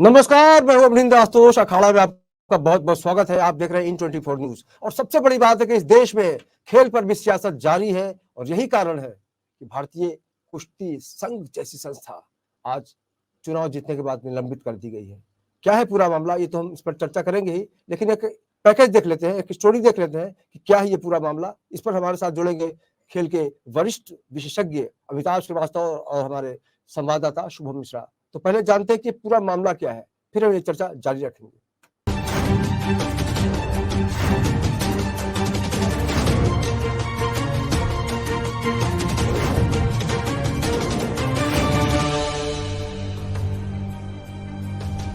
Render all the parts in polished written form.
नमस्कार, मैं हूं अभिनंदन आशुतोष। अखाड़ा में आपका बहुत बहुत स्वागत है। आप देख रहे हैं इन 24 न्यूज। और सबसे बड़ी बात है कि इस देश में खेल पर भी सियासत जारी है और यही कारण है कि भारतीय कुश्ती संघ जैसी संस्था आज चुनाव जीतने के बाद निलंबित कर दी गई है। क्या है पूरा मामला, ये तो हम इस पर चर्चा करेंगे ही, लेकिन एक पैकेज देख लेते हैं, एक स्टोरी देख लेते हैं कि क्या है ये पूरा मामला। इस पर हमारे साथ जुड़ेंगे खेल के वरिष्ठ विशेषज्ञ अमिताभ श्रीवास्तव और हमारे संवाददाता शुभम मिश्रा। तो पहले जानते हैं कि पूरा मामला क्या है, फिर हम ये चर्चा जारी रखेंगे।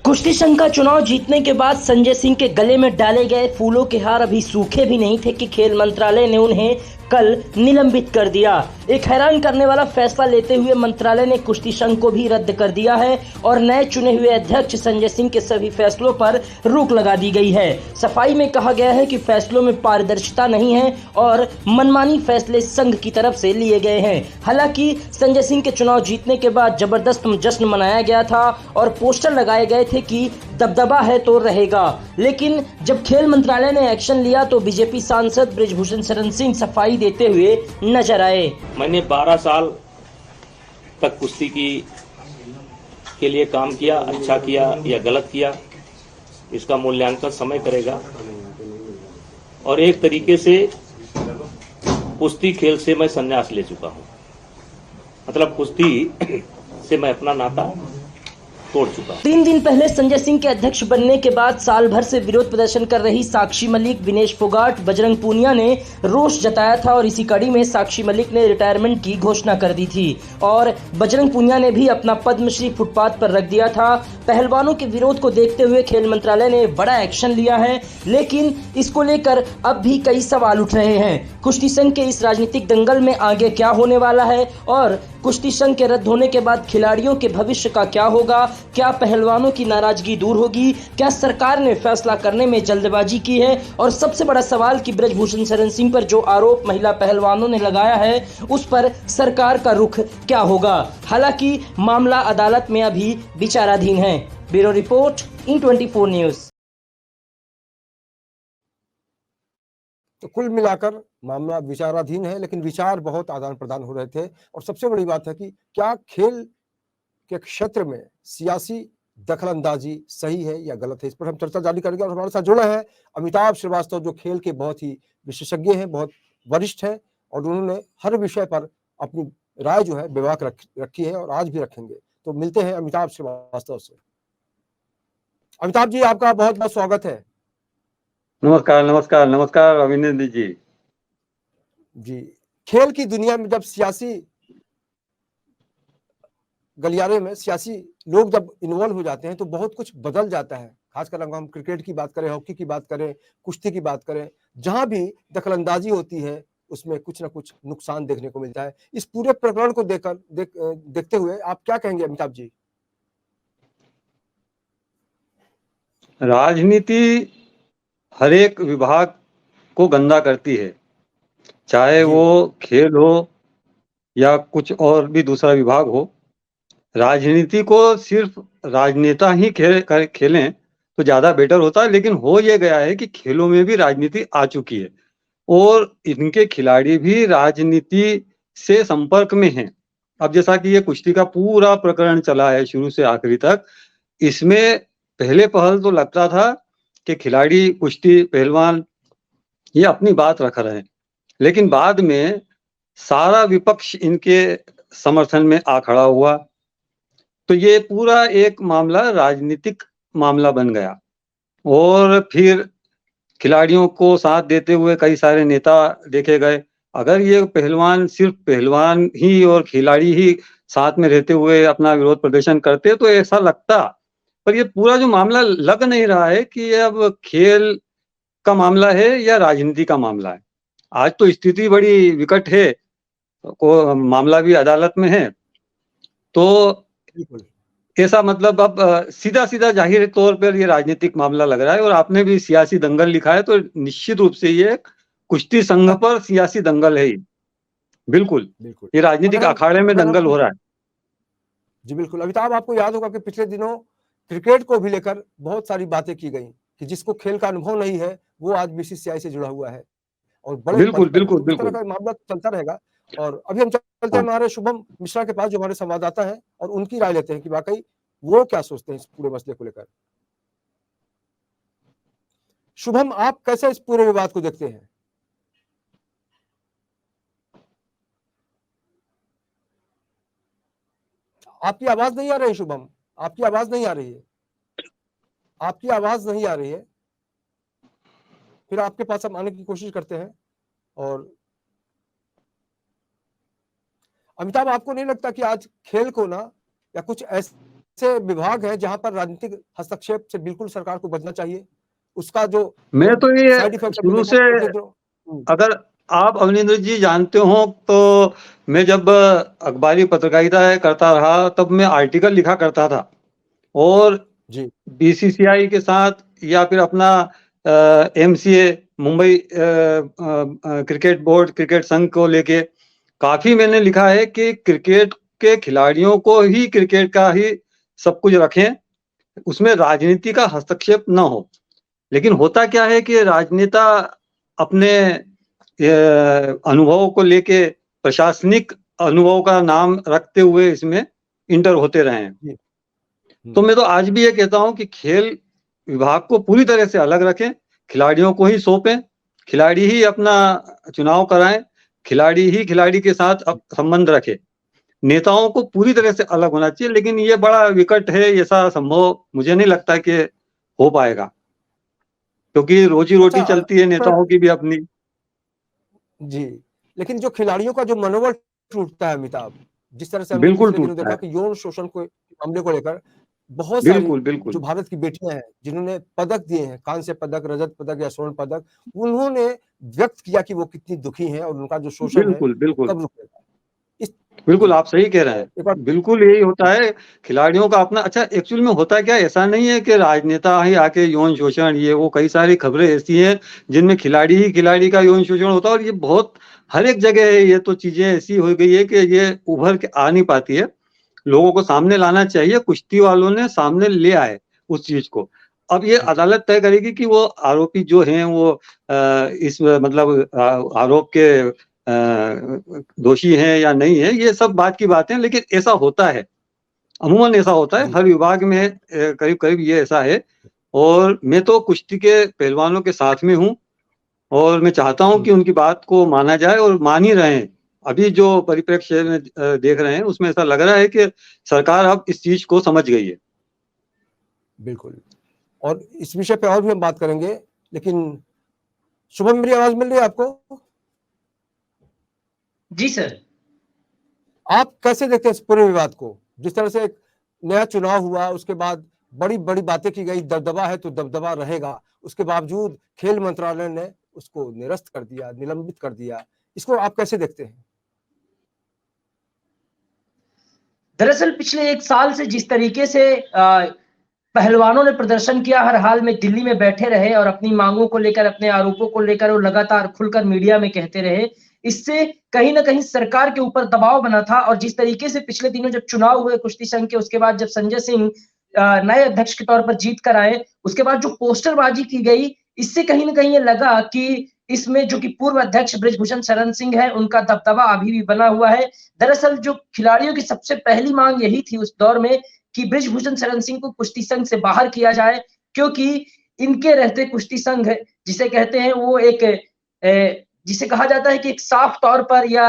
कुश्ती संघ का चुनाव जीतने के बाद संजय सिंह के गले में डाले गए फूलों के हार अभी सूखे भी नहीं थे कि खेल मंत्रालय ने उन्हें कल निलंबित कर दिया। एक हैरान करने वाला फैसला लेते हुए मंत्रालय ने कुश्ती संघ को भी रद्द कर दिया है और नए चुने हुए अध्यक्ष संजय सिंह के सभी फैसलों पर रोक लगा दी गई है। सफाई में कहा गया है कि फैसलों में पारदर्शिता नहीं है और मनमानी फैसले संघ की तरफ से लिए गए हैं। हालांकि संजय सिंह के चुनाव जीतने के बाद जबरदस्त जश्न मनाया गया था और पोस्टर लगाए गए थे कि दबदबा है तो रहेगा, लेकिन जब खेल मंत्रालय ने एक्शन लिया तो बीजेपी सांसद बृजभूषण शरण सिंह सफाई देते हुए नजर आए। मैंने 12 साल तक कुश्ती के लिए काम किया। अच्छा किया या गलत किया, इसका मूल्यांकन समय करेगा। और एक तरीके से कुश्ती खेल से मैं संन्यास ले चुका हूं। मतलब कुश्ती से मैं अपना नाता तोड़ चुका। 3 दिन पहले संजय सिंह के अध्यक्ष बनने के बाद साल भर से विरोध प्रदर्शन कर रही साक्षी मलिक, विनेश फोगाट, बजरंग पूनिया ने रोष जताया था और इसी कड़ी में साक्षी मलिक ने रिटायरमेंट की घोषणा कर दी थी और बजरंग पूनिया ने भी अपना पद्मश्री फुटपाथ पर रख दिया था। पहलवानों के विरोध को देखते हुए खेल मंत्रालय ने बड़ा एक्शन लिया है, लेकिन इसको लेकर अब भी कई सवाल उठ रहे हैं। कुश्ती संघ के इस राजनीतिक दंगल में आगे क्या होने वाला है और कुश्ती संघ के रद्द होने के बाद खिलाड़ियों के भविष्य का क्या होगा? क्या पहलवानों की नाराजगी दूर होगी? क्या सरकार ने फैसला करने में जल्दबाजी की है? और सबसे बड़ा सवाल कि बृजभूषण शरण सिंह पर जो आरोप महिला पहलवानों ने लगाया है उस पर सरकार का रुख क्या होगा? हालांकि मामला अदालत में अभी विचाराधीन है। ब्यूरो रिपोर्ट, इन 24 न्यूज। तो कुल मिलाकर मामला विचाराधीन है, लेकिन विचार बहुत आदान प्रदान हो रहे थे। और सबसे बड़ी बात है कि क्या खेल के क्षेत्र में सियासी दखलंदाजी सही है या गलत है, इस पर हम चर्चा जारी करेंगे। और हमारे साथ जुड़े हैं अमिताभ श्रीवास्तव, जो खेल के बहुत ही विशेषज्ञ हैं, बहुत वरिष्ठ हैं और उन्होंने हर विषय पर अपनी राय जो है बेबाक रखी है और आज भी रखेंगे। तो मिलते हैं अमिताभ श्रीवास्तव से। अमिताभ जी, आपका बहुत बहुत स्वागत है। नमस्कार नमस्कार नमस्कार अभिनंदन जी। जी, खेल की दुनिया में जब सियासी गलियारे में सियासी लोग जब इन्वॉल्व हो जाते हैं तो बहुत कुछ बदल जाता है। खासकर अगर हम क्रिकेट की बात करें, हॉकी की बात करें, कुश्ती की बात करें, जहां भी दखलंदाजी होती है उसमें कुछ ना कुछ नुकसान देखने को मिलता है। इस पूरे प्रकरण को देखते हुए आप क्या कहेंगे अमिताभ जी? राजनीति हर एक विभाग को गंदा करती है, चाहे वो खेल हो या कुछ और भी दूसरा विभाग हो। राजनीति को सिर्फ राजनेता ही खेलें तो ज्यादा बेटर होता है, लेकिन हो ये गया है कि खेलों में भी राजनीति आ चुकी है और इनके खिलाड़ी भी राजनीति से संपर्क में हैं। अब जैसा कि ये कुश्ती का पूरा प्रकरण चला है शुरू से आखिरी तक, इसमें पहले पहल तो लगता था कि खिलाड़ी, कुश्ती पहलवान ये अपनी बात रख रहे हैं, लेकिन बाद में सारा विपक्ष इनके समर्थन में आ खड़ा हुआ तो ये पूरा एक मामला राजनीतिक मामला बन गया। और फिर खिलाड़ियों को साथ देते हुए कई सारे नेता देखे गए। अगर ये पहलवान सिर्फ पहलवान ही और खिलाड़ी ही साथ में रहते हुए अपना विरोध प्रदर्शन करते तो ऐसा लगता, पर ये पूरा जो मामला लग नहीं रहा है कि ये अब खेल का मामला है या राजनीति का मामला है। आज तो स्थिति बड़ी विकट है, को मामला भी अदालत में है, तो ऐसा मतलब अब सीधा सीधा जाहिर तौर पर ये राजनीतिक मामला लग रहा है। और आपने भी सियासी दंगल लिखा है, तो निश्चित रूप से ये कुश्ती संघ पर सियासी दंगल है। बिल्कुल ये राजनीतिक अखाड़े में दंगल हो रहा है। जी बिल्कुल। अमिताभ, आपको याद होगा कि पिछले दिनों क्रिकेट को भी लेकर बहुत सारी बातें की गई कि जिसको खेल का अनुभव नहीं है वो आज बीसीसीआई से जुड़ा हुआ है और बड़े पद बिल्कुल पर है। बिल्कुल तो इस तरह बिल्कुल। का मामला चलता रहेगा। और अभी हम चलते हैं हाँ, हमारे शुभम मिश्रा के पास, जो हमारे संवाददाता हैं, और उनकी राय लेते हैं कि वाकई वो क्या सोचते हैं इस पूरे मसले को लेकर। शुभम, आप कैसे इस पूरे विवाद को देखते हैं? आपकी आवाज नहीं आ रही शुभम, आपकी आवाज नहीं आ रही है, आपकी आवाज नहीं आ रही है। फिर आपके पास हम आने की कोशिश करते हैं। और अमिताभ, आपको नहीं लगता कि आज खेल को ना, या कुछ ऐसे विभाग है जहां पर राजनीतिक हस्तक्षेप से बिल्कुल सरकार को बचना चाहिए? उसका जो मैं तो ये साइड इफेक्ट अभी शुरू देखा से, उसे जो अगर आप अवनींद्र जी जानते हो तो मैं जब अखबारी पत्रकारिता करता रहा तब मैं आर्टिकल लिखा करता था, और जी बीसीसीआई के साथ या फिर अपना MCA Mumbai cricket board, cricket संघ को लेके काफी मैंने लिखा है कि क्रिकेट के खिलाड़ियों को ही क्रिकेट का ही सब कुछ रखें, उसमें राजनीति का हस्तक्षेप न हो। लेकिन होता क्या है कि राजनेता अपने अनुभवों को लेके प्रशासनिक अनुभव का नाम रखते हुए इसमें इंटर होते रहे हैं। तो मैं तो आज भी ये कहता हूं कि खेल विभाग को पूरी तरह से अलग रखें, खिलाड़ियों को ही सौंपें, खिलाड़ी ही अपना चुनाव कराएं, खिलाड़ी ही खिलाड़ी के साथ संबंध रखे, नेताओं को पूरी तरह से अलग होना चाहिए। लेकिन ये बड़ा विकट है, ऐसा संभव मुझे नहीं लगता कि हो पाएगा, क्योंकि रोजी रोटी अच्छा, चलती है नेताओं की भी अपनी। जी, लेकिन जो खिलाड़ियों का जो मनोबल टूटता है अमिताभ, जिस तरह से हमने बिल्कुल पिछले दिनों टूटता देखा है। कि यौन शोषण को मामले को लेकर बहुत सारी बिल्कुल बिल्कुल जो भारत की बेटियां हैं जिन्होंने पदक दिए हैं, कांस्य पदक, रजत पदक या स्वर्ण पदक, उन्होंने व्यक्त किया कि वो कितनी दुखी हैं और उनका जो शोषण है बिल्कुल वो बिल्कुल कब रुकेगा। इस बिल्कुल जी, आप सही कह रहे और एक हैं। बार बिल्कुल यही होता है खिलाड़ियों का अपना। अच्छा, एक्चुअल में होता क्या, ऐसा नहीं है कि राजनेता ही आके यौन शोषण, ये वो कई सारी खबरें ऐसी हैं जिनमें खिलाड़ी ही खिलाड़ी का यौन शोषण होता है, और ये बहुत हर एक जगह है। ये तो चीजें ऐसी हो गई है कि ये उभर के आ नहीं पाती है। लोगों को सामने लाना चाहिए, कुश्ती वालों ने सामने ले आए उस चीज को। अब ये अदालत तय करेगी कि वो आरोपी जो हैं वो इस मतलब आरोप के दोषी हैं या नहीं है, ये सब बात की बात है। लेकिन ऐसा होता है, अमूमन ऐसा होता है, जी हर विभाग में करीब करीब ये ऐसा है। और मैं तो कुश्ती के पहलवानों के साथ में हूँ, और मैं चाहता हूँ कि उनकी बात को माना जाए, और मान ही रहे हैं। अभी जो परिप्रेक्ष्य में देख रहे हैं उसमें ऐसा लग रहा है कि सरकार अब इस चीज को समझ गई है। बिल्कुल। और इस विषय पे और भी हम बात करेंगे, लेकिन शुभम, मेरी आवाज मिल रही है आपको? जी सर। आप कैसे देखते हैं इस पूरे विवाद को? जिस तरह से एक नया चुनाव हुआ, उसके बाद बड़ी बड़ी बातें की गई, दबदबा है तो दबदबा रहेगा, उसके बावजूद खेल मंत्रालय ने उसको निरस्त कर दिया, निलंबित कर दिया। इसको आप कैसे देखते हैं? दरअसल पिछले एक साल से जिस तरीके से पहलवानों ने प्रदर्शन किया, हर हाल में दिल्ली में बैठे रहे और अपनी मांगों को लेकर, अपने आरोपों को लेकर वो लगातार खुलकर मीडिया में कहते रहे, इससे कहीं ना कहीं सरकार के ऊपर दबाव बना था। और जिस तरीके से पिछले दिनों जब चुनाव हुए कुश्ती संघ के, उसके बाद जब संजय सिंह नए अध्यक्ष के तौर पर जीत कर आए, उसके बाद जो पोस्टरबाजी की गई, इससे कहीं ना कहीं ये लगा कि इसमें जो कि पूर्व अध्यक्ष बृजभूषण शरण सिंह है, उनका दबदबा अभी भी बना हुआ है। दरअसल जो खिलाड़ियों की सबसे पहली मांग यही थी उस दौर में कि बृजभूषण शरण सिंह को कुश्ती संघ से बाहर किया जाए, क्योंकि इनके रहते कुश्ती संघ जिसे कहते हैं वो एक जिसे कहा जाता है कि एक साफ तौर पर या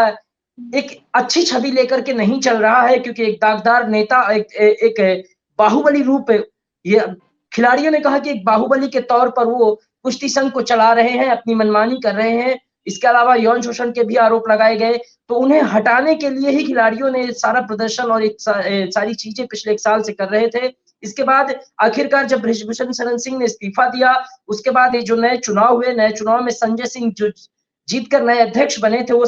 एक अच्छी छवि लेकर के नहीं चल रहा है, क्योंकि एक दागदार नेता, एक बाहुबली रूप, ये खिलाड़ियों ने कहा कि एक बाहुबली के तौर पर वो कुश्ती संघ को चला रहे हैं, अपनी मनमानी कर रहे हैं। इसके अलावा यौन शोषण के भी आरोप लगाए गए, तो उन्हें हटाने के लिए ही खिलाड़ियों ने सारा प्रदर्शन और सारी चीजें पिछले एक साल से कर रहे थे। इसके बाद आखिरकार जब बृजभूषण शरण सिंह ने इस्तीफा दिया, उसके बाद ये जो नए चुनाव हुए, नए चुनाव में संजय सिंह जो जीतकर नए अध्यक्ष बने थे, वो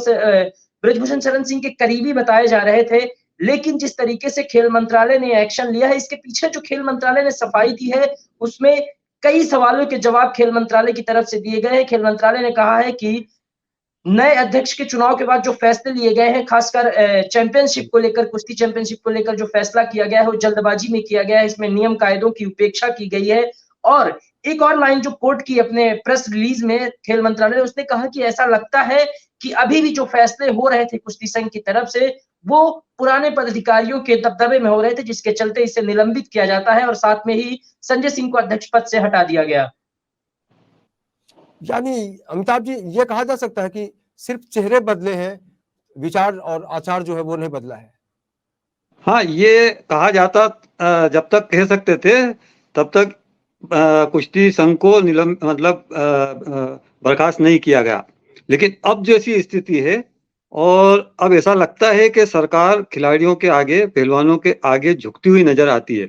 बृजभूषण शरण सिंह के करीबी बताए जा रहे थे। लेकिन जिस तरीके से खेल मंत्रालय ने एक्शन लिया है, इसके पीछे जो खेल मंत्रालय ने सफाई दी है, उसमें कई सवालों के जवाब खेल मंत्रालय की तरफ से दिए गए हैं। खेल मंत्रालय ने कहा है कि नए अध्यक्ष के चुनाव के बाद जो फैसले लिए गए हैं, खासकर चैंपियनशिप को लेकर, कुश्ती चैंपियनशिप को लेकर जो फैसला किया गया है वो जल्दबाजी में किया गया है। इसमें नियम कायदों की उपेक्षा की गई है। और एक और लाइन जो कोर्ट की अपने प्रेस रिलीज में खेल मंत्रालय ने, उसने कहा कि ऐसा लगता है कि अभी भी जो फैसले हो रहे थे कुश्ती संघ की तरफ से वो पुराने पदाधिकारियों के दबदबे में हो रहे थे, जिसके चलते इसे निलंबित किया जाता है और साथ में ही संजय सिंह को अध्यक्ष पद से हटा दिया गया। यानी अमिताभ जी, ये कहा जा सकता है कि सिर्फ चेहरे बदले हैं, विचार और आचार जो है वो नहीं बदला है। हाँ, ये कहा जाता जब तक कह सकते थे तब तक कुश्ती संघ को बर्खास्त नहीं किया गया। लेकिन अब जैसी स्थिति है और अब ऐसा लगता है कि सरकार खिलाड़ियों के आगे, पहलवानों के आगे झुकती हुई नजर आती है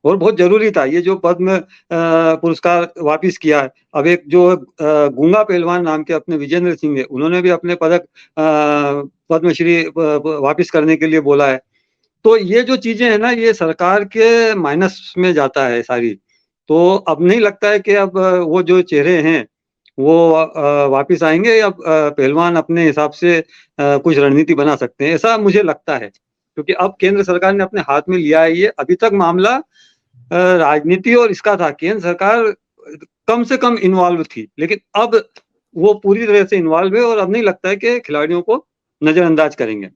और बहुत जरूरी था ये जो पद्म पुरस्कार वापिस किया है। अब एक जो गूंगा पहलवान नाम के अपने विजेंद्र सिंह है, उन्होंने भी अपने पदक पद्मश्री वापिस करने के लिए बोला है। तो ये जो चीजें है ना, ये सरकार के माइनस में जाता है सारी। तो अब नहीं लगता है कि अब वो जो चेहरे हैं वो वापिस आएंगे या पहलवान अपने हिसाब से कुछ रणनीति बना सकते हैं, ऐसा मुझे लगता है। क्योंकि अब केंद्र सरकार ने अपने हाथ में लिया है ये। अभी तक मामला राजनीति और इसका था, केंद्र सरकार कम से कम इन्वॉल्व थी, लेकिन अब वो पूरी तरह से इन्वॉल्व है और अब नहीं लगता है कि खिलाड़ियों को नजरअंदाज करेंगे।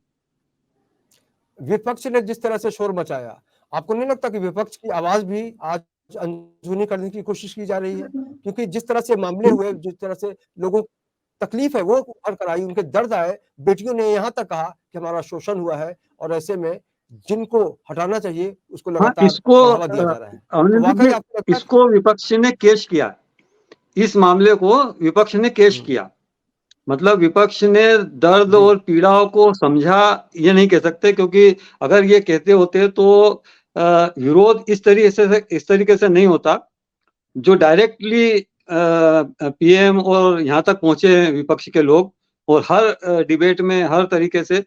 विपक्ष ने जिस तरह से शोर मचाया, आपको नहीं लगता कि विपक्ष की आवाज भी आज अनसुनी करने की कोशिश की जा रही है? क्योंकि जिस तरह से मामले हुए, जिस तरह से लोगों को तकलीफ है वो उभर कर आई, उनके दर्द आए, बेटियों ने यहाँ तक कहा कि हमारा शोषण हुआ है और ऐसे में जिनको हटाना चाहिए उसको हाँ, लगातार इसको बढ़ावा दिया जा रहा है। तो वाकई आपको लगता है इसको विपक्ष ने केस किया, इस मामले को विपक्ष ने केस किया। मतलब विपक्ष ने दर्द और पीड़ाओं को समझा, ये नहीं कह सकते, क्योंकि अगर ये कहते होते तो विरोध इस तरीके से नहीं होता जो डायरेक्टली पीएम और यहाँ तक पहुंचे विपक्ष के लोग, और हर डिबेट में हर तरीके से।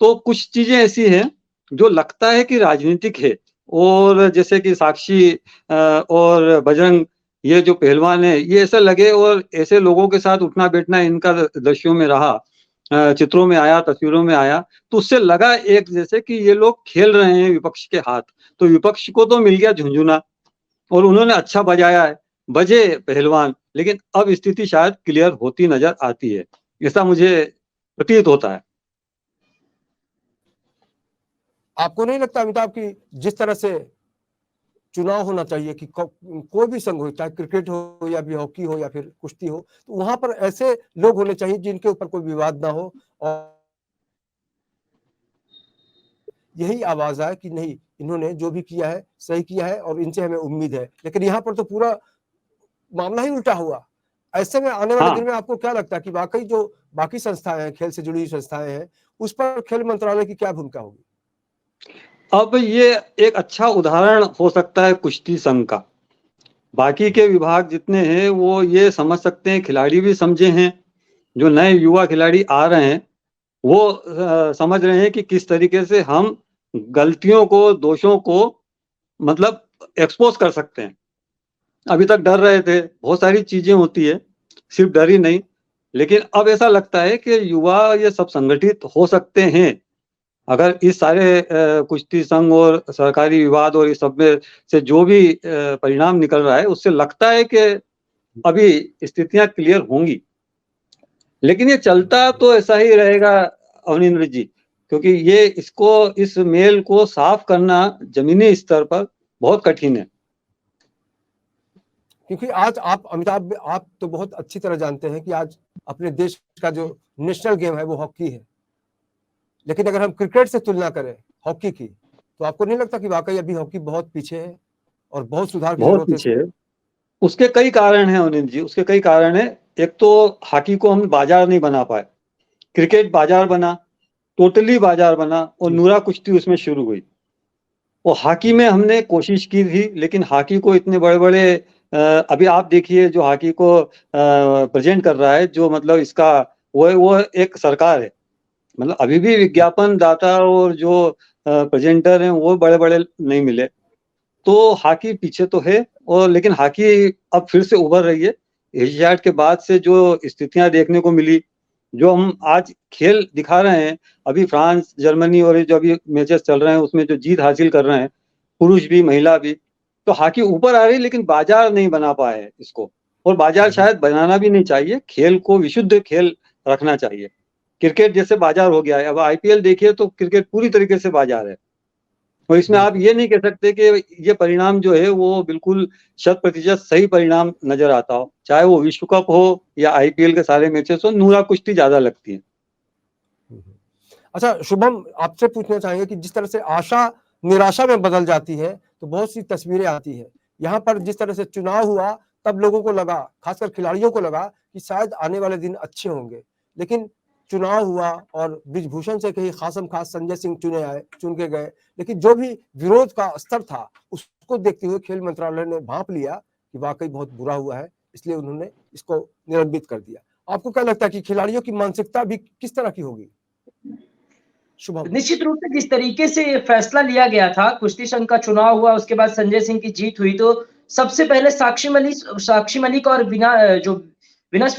तो कुछ चीजें ऐसी हैं जो लगता है कि राजनीतिक है, और जैसे कि साक्षी और बजरंग, ये जो पहलवान है, ये ऐसा लगे और ऐसे लोगों के साथ उठना बैठना इनका दृश्यों में रहा, चित्रों में आया, तस्वीरों में आया, तो उससे लगा एक जैसे कि ये लोग खेल रहे हैं विपक्ष के हाथ। तो विपक्ष को तो मिल गया झुंझुना और उन्होंने अच्छा बजाया है, बजे पहलवान, लेकिन अब स्थिति शायद क्लियर होती नजर आती है, ऐसा मुझे प्रतीत होता है। आपको नहीं लगता अमिताभ कि जिस तरह से चुनाव होना चाहिए कि कोई भी संघ हो, चाहे क्रिकेट हो या भी हॉकी हो या फिर कुश्ती हो, तो वहां पर ऐसे लोग होने चाहिए जिनके ऊपर कोई विवाद ना हो और यही आवाज आए कि नहीं, इन्होंने जो भी किया है सही किया है और इनसे हमें उम्मीद है। लेकिन यहाँ पर तो पूरा मामला ही उल्टा हुआ। ऐसे में आने वाले हाँ, दिन में आपको क्या लगता है कि वाकई जो बाकी संस्थाएं हैं, खेल से जुड़ी हुई संस्थाएं हैं, उस पर खेल मंत्रालय की क्या भूमिका होगी? अब ये एक अच्छा उदाहरण हो सकता है कुश्ती संघ का। बाकी के विभाग जितने हैं वो ये समझ सकते हैं, खिलाड़ी भी समझे हैं, जो नए युवा खिलाड़ी आ रहे हैं वो समझ रहे हैं कि किस तरीके से हम गलतियों को, दोषों को मतलब एक्सपोज कर सकते हैं। अभी तक डर रहे थे, बहुत सारी चीजें होती है, सिर्फ डर ही नहीं, लेकिन अब ऐसा लगता है कि युवा ये सब संगठित हो सकते हैं अगर इस सारे कुश्ती संघ और सरकारी विवाद और इस सब में से जो भी परिणाम निकल रहा है, उससे लगता है कि अभी स्थितियां क्लियर होंगी। लेकिन ये चलता तो ऐसा ही रहेगा अवनींद्र जी, क्योंकि ये इस मेल को साफ करना जमीनी स्तर पर बहुत कठिन है। क्योंकि आज आप अमिताभ, आप तो बहुत अच्छी तरह जानते हैं कि आज अपने देश का जो नेशनल गेम है वो हॉकी है। लेकिन अगर हम क्रिकेट से तुलना करें हॉकी की, तो आपको नहीं लगता कि वाकई अभी हॉकी बहुत पीछे है और बहुत सुधार की बहुत जरूरत है पीछे इसमें? है। उसके कई कारण हैं अनिल जी, उसके कई कारण हैं। एक तो हॉकी को हम बाजार नहीं बना पाए, क्रिकेट बाजार बना, टोटली बाजार बना, और नूरा कुश्ती उसमें शुरू हुई। और हॉकी में हमने कोशिश की थी, लेकिन हॉकी को इतने बड़े बड़े अभी आप देखिए जो हॉकी को प्रेजेंट कर रहा है, जो मतलब इसका वो एक सरकार है। मतलब अभी भी विज्ञापन दाता और जो प्रेजेंटर हैं वो बड़े बड़े नहीं मिले। तो हॉकी पीछे तो है, और लेकिन हॉकी अब फिर से उभर रही है। एशियाड के बाद से जो स्थितियां देखने को मिली, जो हम आज खेल दिखा रहे हैं, अभी फ्रांस, जर्मनी और ये जो अभी मैचेस चल रहे हैं उसमें जो जीत हासिल कर रहे हैं, पुरुष भी महिला भी, तो हॉकी ऊपर आ रही है, लेकिन बाजार नहीं बना पाए है इसको, और बाजार शायद बनाना भी नहीं चाहिए। खेल को विशुद्ध खेल रखना चाहिए। क्रिकेट जैसे बाजार हो गया है, अब आईपीएल देखिए तो क्रिकेट पूरी तरीके से बाजार है, और इसमें आप ये नहीं कह सकते कि ये परिणाम जो है वो बिल्कुल 100% सही परिणाम नजर आता हो, चाहे वो विश्व कप हो या आईपीएल के सारे मैचेस हो, नूरा कुश्ती ज्यादा लगती है। अच्छा शुभम, आपसे पूछना चाहेंगे कि जिस तरह से आशा निराशा में बदल जाती है तो बहुत सी तस्वीरें आती है। यहाँ पर जिस तरह से चुनाव हुआ तब लोगों को लगा, खासकर खिलाड़ियों को लगा कि शायद आने वाले दिन अच्छे होंगे, लेकिन चुनाव हुआ और ब्रिजभूषण से कहीं खासम खास संजय सिंह चुन के गए, लेकिन जो भी विरोध का स्तर था उसको देखते हुए खेल मंत्रालय ने भांप लिया कि वाकई बहुत बुरा हुआ है, इसलिए उन्होंने इसको निलंबित कर दिया। आपको क्या लगता है कि खिलाड़ियों की मानसिकता भी किस तरह की होगी? शुभम। निश्चित रूप से जिस तरीके से ये फैसला लिया गया था, कुश्ती संघ का चुनाव हुआ, उसके बाद संजय सिंह की जीत हुई, तो सबसे पहले साक्षी मलिक और विनस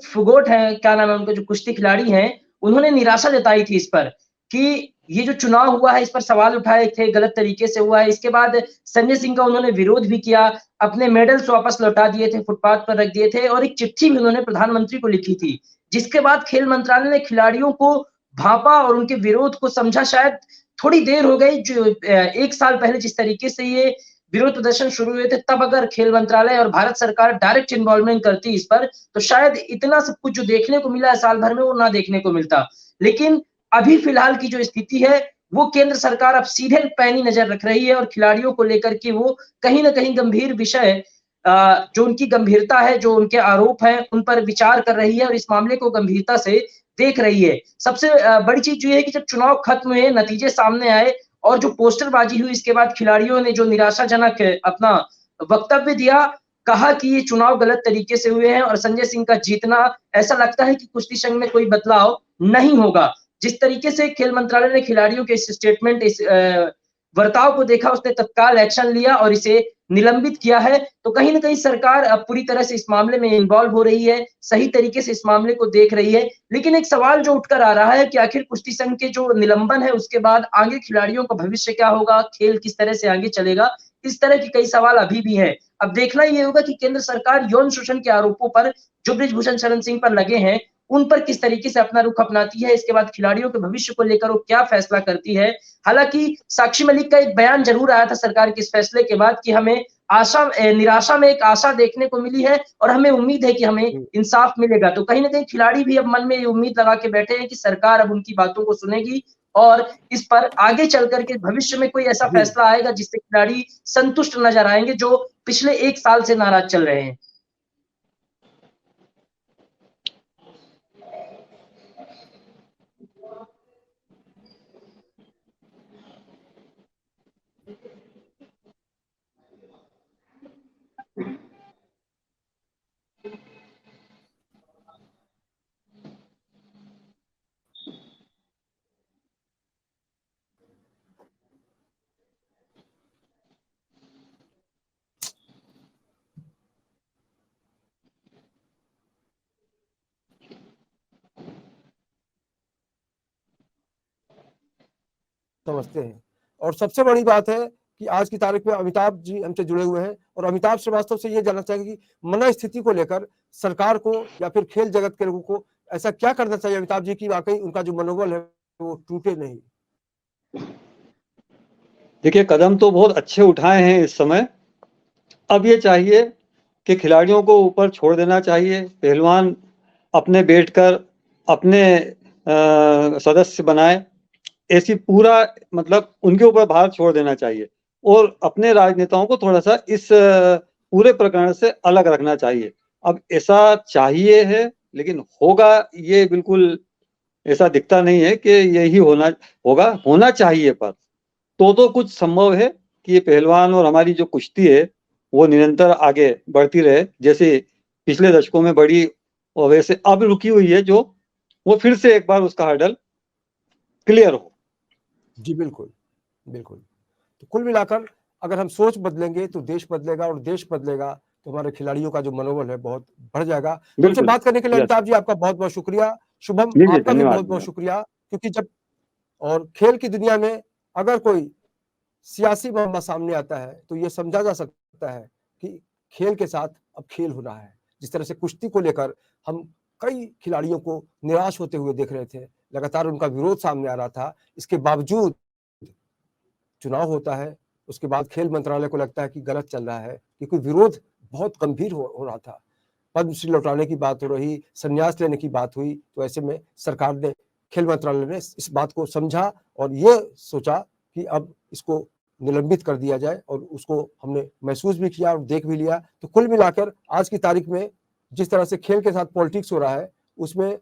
फोगोट है, क्या नाम है उनका, जो कुश्ती खिलाड़ी हैं, उन्होंने निराशा जताई थी इस पर कि ये जो चुनाव हुआ है इस पर सवाल उठाए थे, गलत तरीके से हुआ है। इसके बाद संजय सिंह का उन्होंने विरोध भी किया, अपने मेडल्स वापस लौटा दिए थे, फुटपाथ पर रख दिए थे, और एक चिट्ठी भी उन्होंने प्रधानमंत्री को लिखी थी, जिसके बाद खेल मंत्रालय ने खिलाड़ियों को भापा और उनके विरोध को समझा। शायद थोड़ी देर हो गई, जो 1 साल पहले जिस तरीके से ये विरोध प्रदर्शन शुरू हुए थे, तब अगर खेल मंत्रालय और भारत सरकार डायरेक्ट इन्वॉल्वमेंट करती इस पर, तो शायद इतना सब कुछ जो देखने को मिला है साल भर में, वो ना देखने को मिलता। लेकिन अभी फिलहाल की जो स्थिति है, वो केंद्र सरकार अब सीधे पैनी नजर रख रही है, और खिलाड़ियों को लेकर के वो कहीं न कहीं गंभीर विषय, जो उनकी गंभीरता है, जो उनके आरोप हैं, उन पर विचार कर रही है और इस मामले को गंभीरता से देख रही है। सबसे बड़ी चीज ये है कि जब चुनाव खत्म हुए, नतीजे सामने आए और जो पोस्टरबाजी हुई, इसके बाद खिलाड़ियों ने जो निराशाजनक अपना वक्तव्य दिया, कहा कि ये चुनाव गलत तरीके से हुए हैं और संजय सिंह का जीतना, ऐसा लगता है कि कुश्ती संघ में कोई बदलाव नहीं होगा। जिस तरीके से खेल मंत्रालय ने खिलाड़ियों के इस स्टेटमेंट, इस बर्ताव को देखा, उसने तत्काल एक्शन लिया और इसे निलंबित किया है। तो कहीं न कहीं सरकार अब पूरी तरह से इस मामले में इन्वॉल्व हो रही है, सही तरीके से इस मामले को देख रही है। लेकिन एक सवाल जो उठकर आ रहा है कि आखिर कुश्ती संघ के जो निलंबन है, उसके बाद आगे खिलाड़ियों का भविष्य क्या होगा? खेल किस तरह से आगे चलेगा? इस तरह के कई सवाल अभी भी हैं। अब देखना ये होगा कि केंद्र सरकार यौन शोषण के आरोपों पर, जो ब्रिजभूषण शरण सिंह पर लगे हैं, उन पर किस तरीके से अपना रुख अपनाती है। इसके बाद खिलाड़ियों के भविष्य को लेकर वो क्या फैसला करती है। हालांकि साक्षी मलिक का एक बयान जरूर आया था सरकार के इस फैसले के बाद कि हमें निराशा में एक आशा देखने को मिली है और हमें उम्मीद है कि हमें इंसाफ मिलेगा। तो कहीं ना कहीं खिलाड़ी भी अब मन में ये उम्मीद लगा के बैठे हैं कि सरकार अब उनकी बातों को सुनेगी और इस पर आगे चल करके भविष्य में कोई ऐसा फैसला आएगा जिससे खिलाड़ी संतुष्ट नजर आएंगे, जो पिछले 1 साल से नाराज चल रहे हैं। समझते हैं। और सबसे बड़ी बात है कि आज की तारीख में अमिताभ जी हमसे जुड़े हुए हैं और अमिताभ श्रीवास्तव से ये जानना चाहेंगे कि मन स्थिति को लेकर सरकार को या फिर खेल जगत के लोगों को ऐसा क्या करना चाहिए अमिताभ जी की वाकई उनका जो मनोबल है वो टूटे नहीं। देखिए, कदम तो बहुत अच्छे उठाए हैं इस समय। अब ये चाहिए कि खिलाड़ियों को ऊपर छोड़ देना चाहिए, पहलवान अपने बैठकर अपने सदस्य बनाए, ऐसी पूरा मतलब उनके ऊपर भार छोड़ देना चाहिए और अपने राजनेताओं को थोड़ा सा इस पूरे प्रकरण से अलग रखना चाहिए। अब ऐसा चाहिए है, लेकिन होगा ये बिल्कुल ऐसा दिखता नहीं है कि यही होना चाहिए, पर तो कुछ संभव है कि ये पहलवान और हमारी जो कुश्ती है वो निरंतर आगे बढ़ती रहे, जैसे पिछले दशकों में बढ़ी और वैसे अब रुकी हुई है, जो वो फिर से एक बार उसका हर्डल क्लियर हो। जी बिल्कुल बिल्कुल। तो कुल मिलाकर अगर हम सोच बदलेंगे तो देश बदलेगा और देश बदलेगा तो हमारे खिलाड़ियों का जो मनोबल है बहुत बढ़ जाएगा। हमसे बात करने के लिए अमिताभ जी आपका बहुत बहुत शुक्रिया। शुभम, जी जी आपका भी धन्यवाद बहुत बहुत शुक्रिया, क्योंकि जब और खेल की दुनिया में अगर कोई सियासी मामला सामने आता है तो ये समझा जा सकता है कि खेल के साथ अब खेल हो रहा है। जिस तरह से कुश्ती को लेकर हम कई खिलाड़ियों को निराश होते हुए देख रहे थे, लगातार उनका विरोध सामने आ रहा था, इसके बावजूद चुनाव होता है, उसके बाद खेल मंत्रालय को लगता है कि गलत चल रहा है, क्योंकि विरोध बहुत गंभीर हो रहा था। पद्मश्री लौटाने की बात हो रही, संन्यास लेने की बात हुई, तो ऐसे में सरकार ने, खेल मंत्रालय ने इस बात को समझा और ये सोचा कि अब इसको निलंबित कर दिया जाए, और उसको हमने महसूस भी किया और देख भी लिया। तो कुल मिलाकर आज की तारीख में जिस तरह से खेल के साथ पॉलिटिक्स हो रहा है, उसमें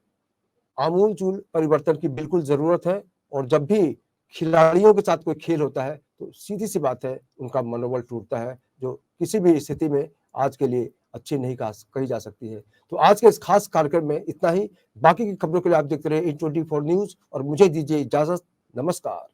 आमूल-चूल परिवर्तन की बिल्कुल ज़रूरत है। और जब भी खिलाड़ियों के साथ कोई खेल होता है, तो सीधी-सी बात है, उनका मनोबल टूटता है, जो किसी भी स्थिति में आज के लिए अच्छी नहीं कही जा सकती है। तो आज के इस खास कार्यक्रम में इतना ही। बाकी की खबरों के लिए आप देखते रहिए इन 24 न्यूज़ और मुझे दीजिए इजाज़त। नमस्कार।